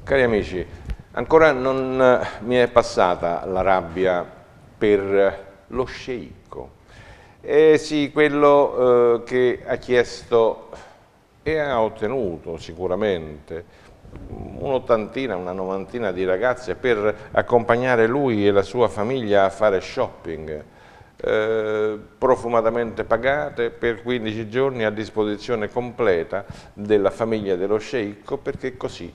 Cari amici, ancora non mi è passata la rabbia per lo sceicco. Sì, quello che ha chiesto e ha ottenuto sicuramente un'ottantina, una novantina di ragazze per accompagnare lui e la sua famiglia a fare shopping, profumatamente pagate per 15 giorni a disposizione completa della famiglia dello sceicco, perché così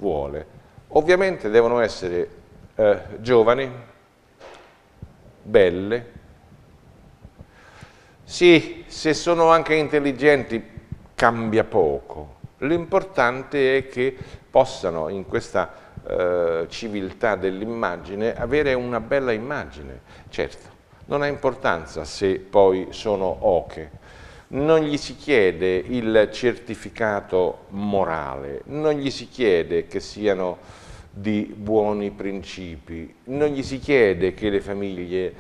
vuole. Ovviamente devono essere giovani, belle. Sì, se sono anche intelligenti cambia poco. L'importante è che possano in questa civiltà dell'immagine avere una bella immagine. Certo, non ha importanza se poi sono oche. Non gli si chiede il certificato morale, non gli si chiede che siano di buoni principi, non gli si chiede che le famiglie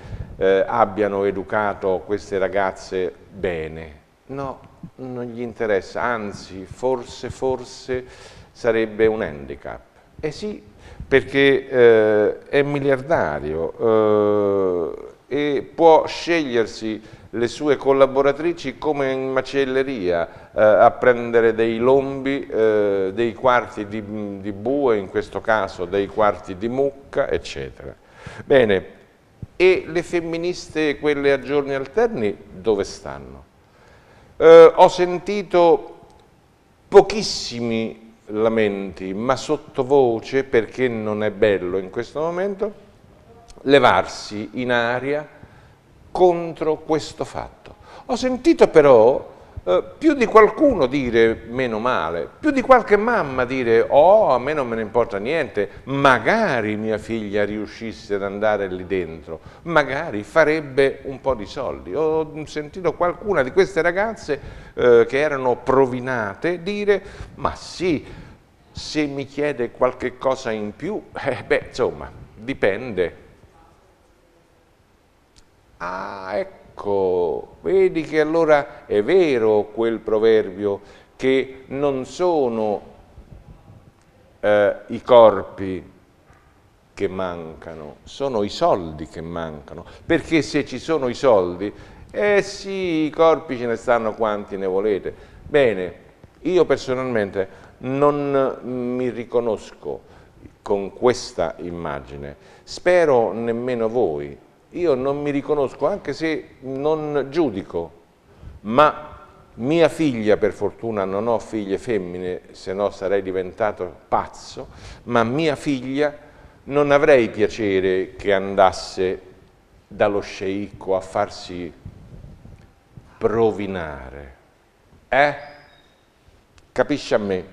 abbiano educato queste ragazze bene, no, non gli interessa, anzi forse sarebbe un handicap. Eh sì, perché è miliardario e può scegliersi le sue collaboratrici come in macelleria, a prendere dei lombi, dei quarti di bue, in questo caso dei quarti di mucca, eccetera. Bene, e le femministe, quelle a giorni alterni, dove stanno? Ho sentito pochissimi lamenti, ma sottovoce, perché non è bello in questo momento, levarsi in aria contro questo fatto. Ho sentito però più di qualcuno dire meno male, più di qualche mamma dire oh, a me non me ne importa niente, magari mia figlia riuscisse ad andare lì dentro, magari farebbe un po' di soldi. Ho sentito qualcuna di queste ragazze che erano provinate dire ma sì, se mi chiede qualche cosa in più, beh insomma, dipende. Ah, ecco, vedi che allora è vero quel proverbio che non sono i corpi che mancano, sono i soldi che mancano, perché se ci sono i soldi, eh sì, i corpi ce ne stanno quanti ne volete. Bene, io personalmente non mi riconosco con questa immagine, spero nemmeno voi. Io non mi riconosco, anche se non giudico, ma mia figlia, per fortuna non ho figlie femmine, se no sarei diventato pazzo, ma mia figlia non avrei piacere che andasse dallo sceicco a farsi provinare. Capisci a me?